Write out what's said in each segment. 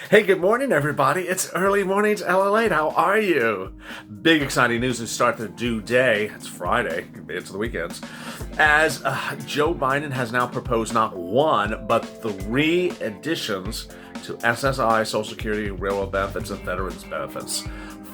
Hey, good morning, everybody. It's early mornings, LALATE. How are you? Big exciting news to start the due day. It's Friday. It's the weekends. As Joe Biden has now proposed not one, but three additions to SSI, Social Security, Railroad benefits, and Veterans benefits.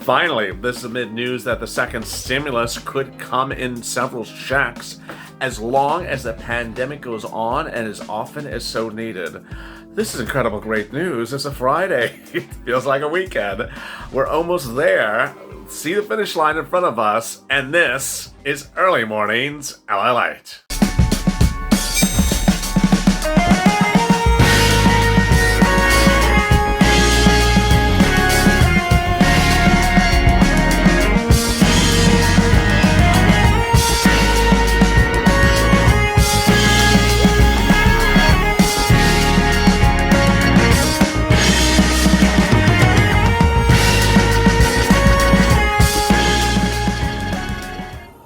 Finally, this is amid news that the second stimulus could come in several checks as long as the pandemic goes on and as often as so needed. This is incredible great news. It's a Friday. It feels like a weekend. We're almost there. See the finish line in front of us. And this is Early Mornings LALATE.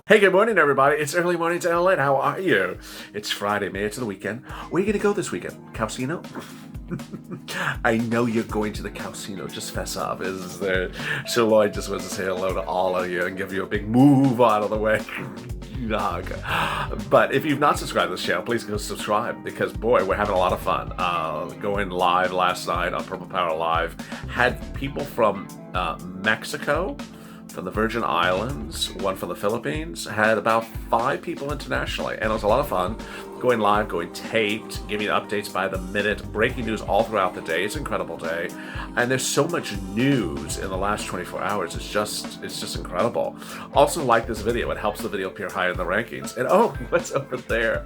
Hey, good morning, everybody. It's Early Mornings LALATE. How are you? It's Friday, May. It's the weekend. Where are you going to go this weekend? Casino? I know you're going to the casino. Just fess up. Is there? So Lloyd just wants to say hello to all of you and give you a big move out of the way. But if you've not subscribed to this channel, please go subscribe because, boy, we're having a lot of fun. Going live last night on Purple Power Live. Had people from Mexico, from the Virgin Islands, one from the Philippines, had about 5 people internationally, and it was a lot of fun. Going live, going taped, giving updates by the minute, breaking news all throughout the day. It's an incredible day, and there's so much news in the last 24 hours. It's just incredible. Also, like this video; it helps the video appear higher in the rankings. And oh, what's over there?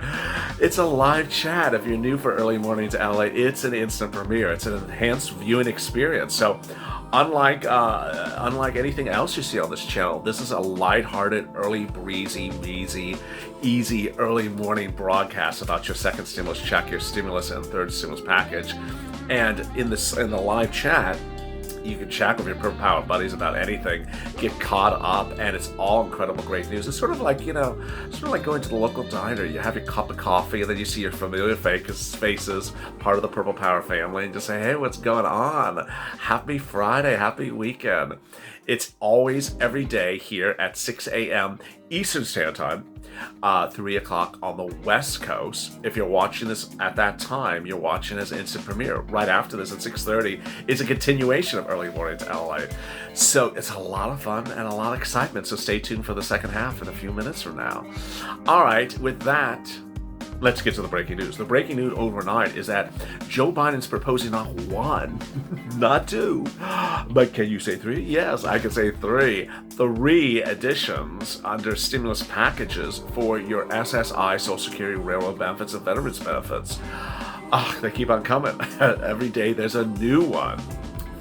It's a live chat. If you're new for Early Mornings LA, it's an instant premiere. It's an enhanced viewing experience. So, unlike anything else you see on this channel, this is a lighthearted, early, breezy, easy early morning broadcast about your second stimulus check, your stimulus and third stimulus package. And in the live chat, you can chat with your Purple Power buddies about anything, get caught up, and it's all incredible great news. It's sort of like, going to the local diner. You have your cup of coffee, and then you see your familiar faces, part of the Purple Power family, and just say, hey, what's going on? Happy Friday, happy weekend. It's always every day here at 6 a.m. Eastern Standard Time, 3 o'clock on the West Coast. If you're watching this at that time, you're watching as instant premiere. Right after this at 6:30 is a continuation of Early Mornings LA. So it's a lot of fun and a lot of excitement. So stay tuned for the second half in a few minutes from now. All right, with that, let's get to the breaking news. The breaking news overnight is that Joe Biden's proposing not one, not two, but can you say 3? Yes, I can say 3. 3 additions under stimulus packages for your SSI, Social Security, Railroad benefits, and Veterans benefits. They keep on coming. Every day there's a new one.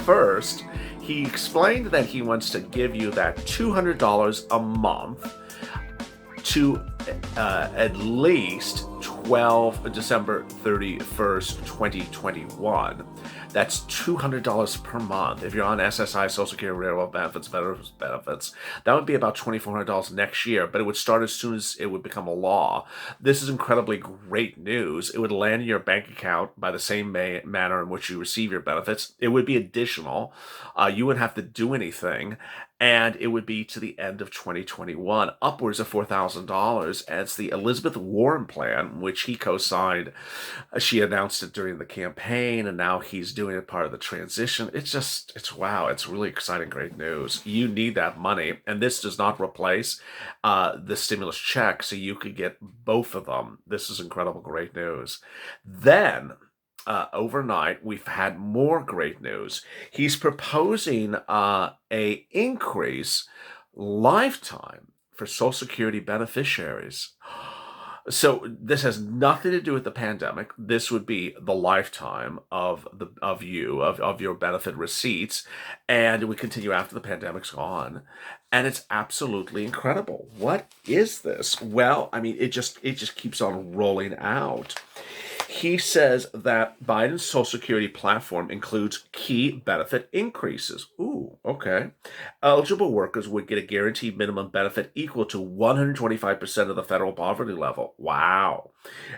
First, he explained that he wants to give you that $200 a month to at least December 31st, 2021. That's $200 per month. If you're on SSI, Social Security, Railroad benefits, Veterans benefits, that would be about $2,400 next year, but it would start as soon as it would become a law. This is incredibly great news. It would land in your bank account by the same manner in which you receive your benefits. It would be additional. You wouldn't have to do anything, and it would be to the end of 2021, upwards of $4,000. As the Elizabeth Warren plan, which he co-signed. She announced it during the campaign, and now he's doing it part of the transition. It's wow. It's really exciting, great news. You need that money, and this does not replace the stimulus check, so you could get both of them. This is incredible, great news. Then, overnight, we've had more great news. He's proposing a increase lifetime for Social Security beneficiaries. So this has nothing to do with the pandemic. This would be the lifetime of your benefit receipts, and it would continue after the pandemic's gone. And it's absolutely incredible. What is this? Well, I mean, it just keeps on rolling out. He says that Biden's Social Security platform includes key benefit increases. Ooh, okay. Eligible workers would get a guaranteed minimum benefit equal to 125% of the federal poverty level. Wow.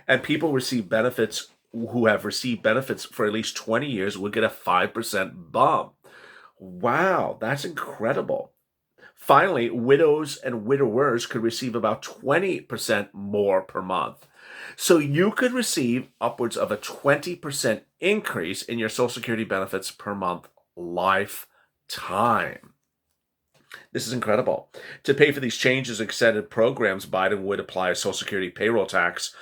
And people receive benefits who have received benefits for at least 20 years would get a 5% bump. Wow, that's incredible. Finally, widows and widowers could receive about 20% more per month. So you could receive upwards of a 20% increase in your Social Security benefits per month lifetime. This is incredible. To pay for these changes, extended programs, Biden would apply a Social Security payroll tax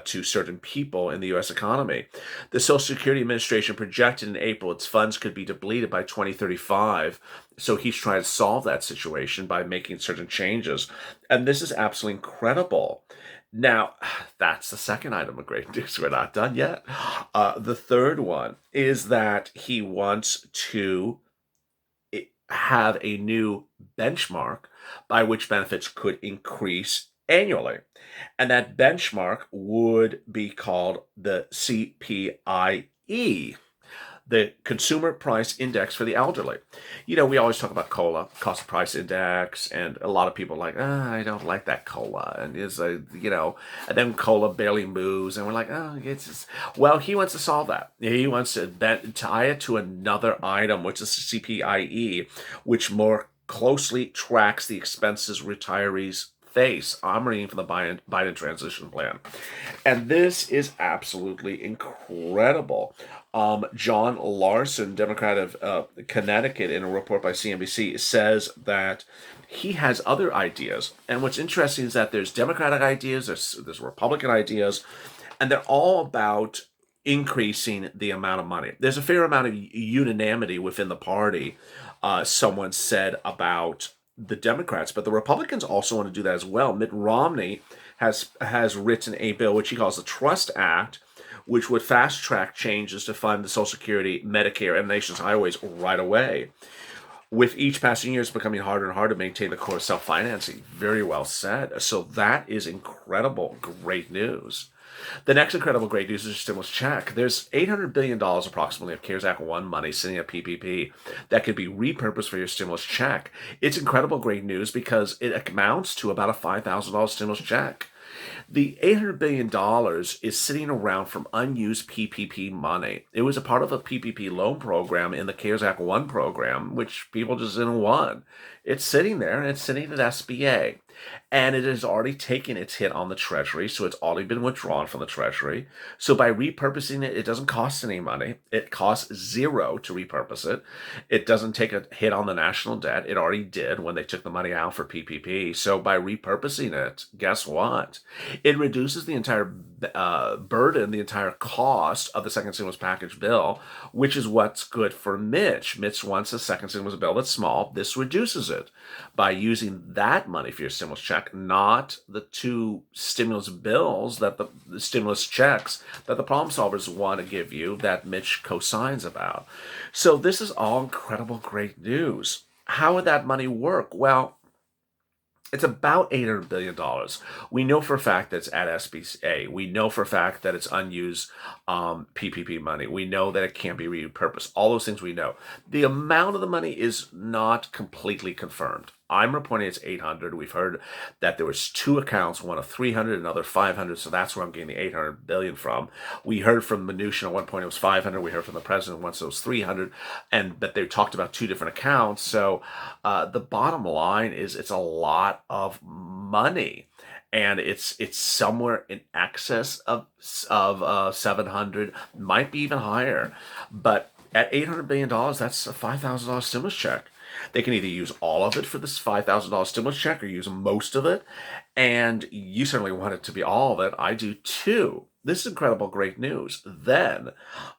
to certain people in the U.S. economy. The Social Security Administration projected in April its funds could be depleted by 2035. So he's trying to solve that situation by making certain changes. And this is absolutely incredible. Now, that's the second item of great news. We're not done yet. The third one is that he wants to have a new benchmark by which benefits could increase annually. And that benchmark would be called the CPIE, the Consumer Price Index for the elderly. We always talk about COLA, Cost of Price Index, and a lot of people are like, I don't like that COLA, and and then COLA barely moves, and we're like, it's just... Well, he wants to solve that. He wants to tie it to another item, which is the CPIE, which more closely tracks the expenses retirees face. I'm reading from the Biden transition plan. And this is absolutely incredible. John Larson, Democrat of Connecticut, in a report by CNBC, says that he has other ideas. And what's interesting is that there's Democratic ideas, there's Republican ideas, and they're all about increasing the amount of money. There's a fair amount of unanimity within the party, someone said, about the Democrats, but the Republicans also want to do that as well. Mitt Romney has written a bill which he calls the Trust Act, which would fast track changes to fund the Social Security, Medicare, and the nation's highways right away. With each passing year, it's becoming harder and harder to maintain the core self-financing. Very well said. So that is incredible, great news. The next incredible great news is a stimulus check. There's $800 billion approximately of CARES Act 1 money sitting at PPP that could be repurposed for your stimulus check. It's incredible great news because it amounts to about a $5,000 stimulus check. The $800 billion is sitting around from unused PPP money. It was a part of a PPP loan program in the CARES Act 1 program, which people just didn't want. It's sitting there, and it's sitting at SBA. And it has already taken its hit on the Treasury, so it's already been withdrawn from the Treasury. So by repurposing it, it doesn't cost any money. It costs zero to repurpose it. It doesn't take a hit on the national debt. It already did when they took the money out for PPP. So by repurposing it, guess what? It reduces the entire burden, the entire cost of the second stimulus package bill, which is what's good for Mitch. Mitch wants a second stimulus bill that's small. This reduces it by using that money for your stimulus check, not the two stimulus bills, that the stimulus checks that the problem solvers want to give you, that Mitch co-signs about. So this is all incredible great news. How would that money work? Well, it's about $800 billion. We know for a fact that it's at SBA. We know for a fact that it's unused PPP money. We know that it can't be repurposed. All those things we know. The amount of the money is not completely confirmed. I'm reporting it's 800. We've heard that there was two accounts, one of 300, another 500. So that's where I'm getting the 800 billion from. We heard from Mnuchin at one point it was 500. We heard from the president once it was 300, but they talked about two different accounts. So the bottom line is it's a lot of money. And it's somewhere in excess of 700, might be even higher. But at $800 billion, that's a $5,000 stimulus check. They can either use all of it for this $5,000 stimulus check or use most of it. And you certainly want it to be all of it. I do too. This is incredible, great news. Then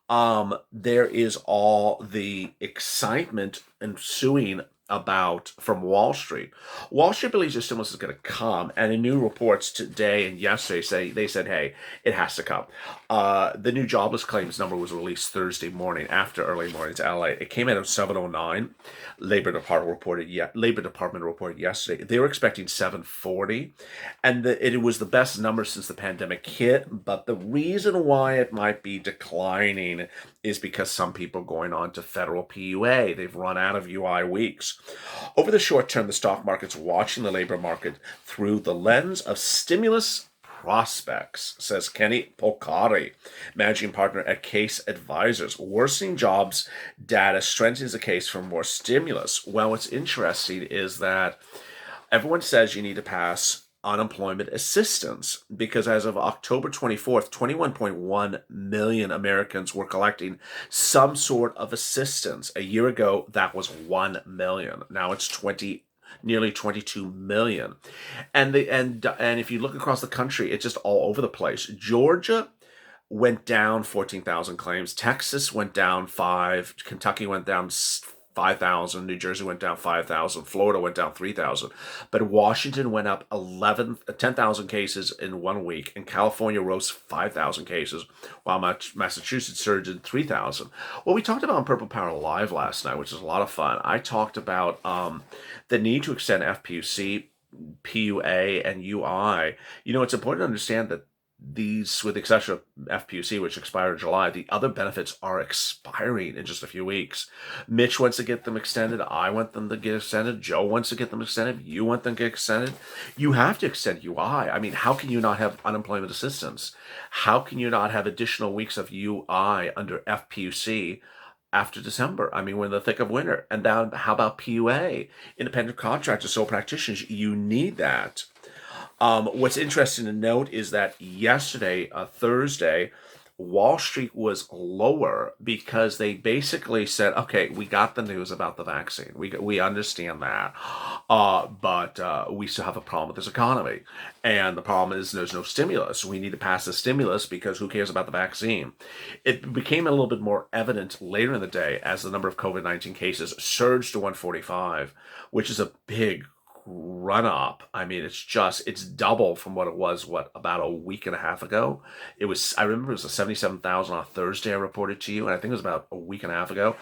there is all the excitement ensuing from Wall Street. Wall Street believes the stimulus is going to come, and in new reports today and yesterday they said, hey, it has to come. The new jobless claims number was released Thursday morning after early morning to LA. It came in at 709. Labor Department reported yesterday. They were expecting 740, and it was the best number since the pandemic hit. But the reason why it might be declining is because some people are going on to federal PUA. They've run out of UI weeks. Over the short term, the stock market's watching the labor market through the lens of stimulus prospects, says Kenny Polcari, managing partner at Case Advisors. Worsening jobs data strengthens the case for more stimulus. Well, what's interesting is that everyone says you need to pass unemployment assistance because as of October 24th, 21.1 million Americans were collecting some sort of assistance. A year ago, that was 1 million. Now it's nearly 22 million. And if you look across the country, it's just all over the place. Georgia went down 14,000 claims. Texas went down 5. Kentucky went down 5,000. New Jersey went down 5,000. Florida went down 3,000. But Washington went up 10,000 cases in 1 week. And California rose 5,000 cases, while Massachusetts surged in 3,000. Well, we talked about on Purple Power Live last night, which is a lot of fun. I talked about the need to extend FPUC, PUA, and UI. It's important to understand that these, with the exception of FPUC, which expired in July, the other benefits are expiring in just a few weeks. Mitch wants to get them extended. I want them to get extended. Joe wants to get them extended. You want them to get extended. You have to extend UI. I mean, how can you not have unemployment assistance? How can you not have additional weeks of UI under FPUC after December? I mean, we're in the thick of winter. And then how about PUA? Independent contractors, sole practitioners, you need that. What's interesting to note is that yesterday, Thursday, Wall Street was lower because they basically said, okay, we got the news about the vaccine. We understand that. But we still have a problem with this economy. And the problem is there's no stimulus. We need to pass the stimulus because who cares about the vaccine? It became a little bit more evident later in the day as the number of COVID-19 cases surged to 145, which is a big run up. I mean, it's double from what it was, about a week and a half ago. I remember it was a 77,000 on a Thursday I reported to you, and I think it was about a week and a half ago,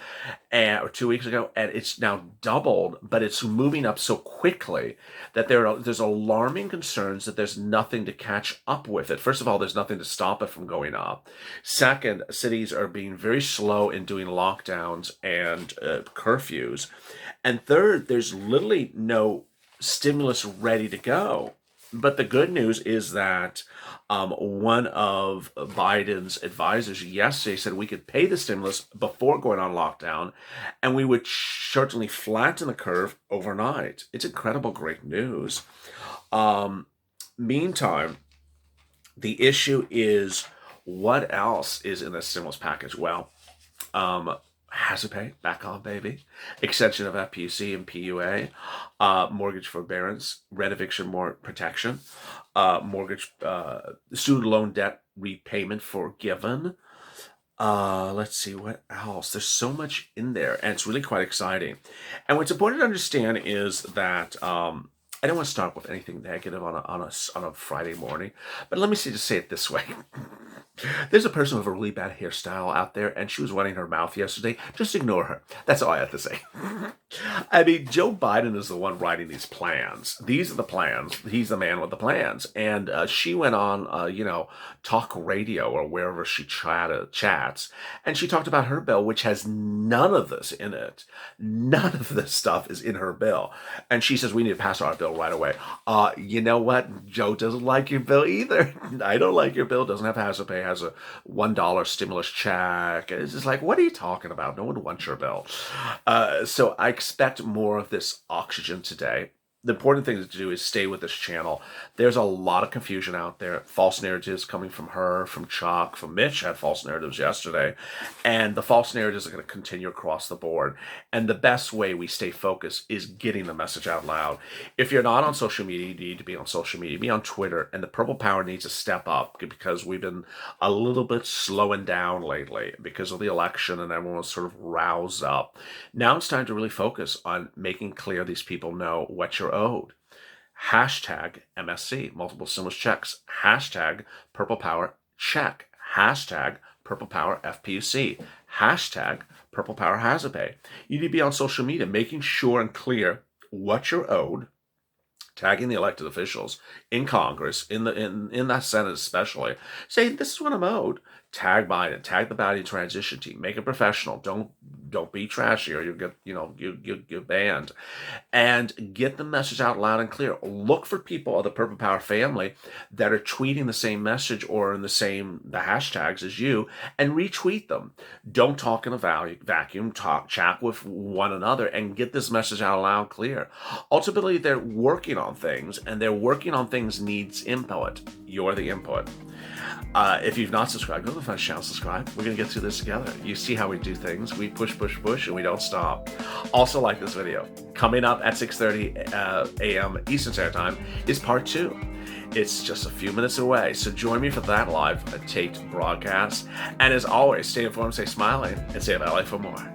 or 2 weeks ago, and it's now doubled, but it's moving up so quickly that there's alarming concerns that there's nothing to catch up with it. First of all, there's nothing to stop it from going up. Second, cities are being very slow in doing lockdowns and curfews. And third, there's literally no stimulus ready to go. But the good news is that one of Biden's advisors yesterday said we could pay the stimulus before going on lockdown, and we would certainly flatten the curve overnight. It's incredible, great news. Meantime, the issue is what else is in the stimulus package? Well, hazard pay, back on, baby. Extension of FPUC and PUA, mortgage forbearance, rent eviction protection, mortgage, student loan debt repayment forgiven. Let's see what else. There's so much in there, and it's really quite exciting. And what's important to understand is that I don't want to start with anything negative on a Friday morning, but let me just say it this way. There's a person with a really bad hairstyle out there, and she was wetting her mouth yesterday. Just ignore her. That's all I have to say. I mean, Joe Biden is the one writing these plans. These are the plans. He's the man with the plans. And she went on, talk radio or wherever she chats, and she talked about her bill, which has none of this in it. None of this stuff is in her bill. And she says, we need to pass our bill right away. You know what? Joe doesn't like your bill either. I don't like your bill. Doesn't have hazard pay. Has a $1 stimulus check. It's just like, what are you talking about? No one wants your bill. So I expect more of this oxygen today. The important thing to do is stay with this channel. There's a lot of confusion out there. False narratives coming from her, from Chuck, from Mitch had false narratives yesterday. And the false narratives are going to continue across the board. And the best way we stay focused is getting the message out loud. If you're not on social media, you need to be on social media. Be on Twitter. And the Purple Power needs to step up because we've been a little bit slowing down lately because of the election and everyone was sort of roused up. Now it's time to really focus on making clear these people know what you're owed. Hashtag MSC, multiple stimulus checks. Hashtag Purple Power check. Hashtag Purple Power FPUC. Hashtag Purple Power hazard pay. You need to be on social media, making sure and clear what you're owed, tagging the elected officials in Congress, in the Senate especially, saying this is what I'm owed. Tag Biden, tag the Biden transition team, make it professional. Don't be trashy or you'll get, you get banned. And get the message out loud and clear. Look for people of the Purple Power family that are tweeting the same message or in the hashtags as you, and retweet them. Don't talk in a vacuum. Chat with one another and get this message out loud, clear. Ultimately, they're working on things, and they're working on things needs input. You're the input. If you've not subscribed, go to the Fun channel, subscribe. We're going to get through this together. You see how we do things. We push, and we don't stop. Also, like this video. Coming up at 6:30 a.m. Eastern Standard Time is part 2. It's just a few minutes away, so join me for that live taped broadcast. And as always, stay informed, stay smiling, and stay LA for more.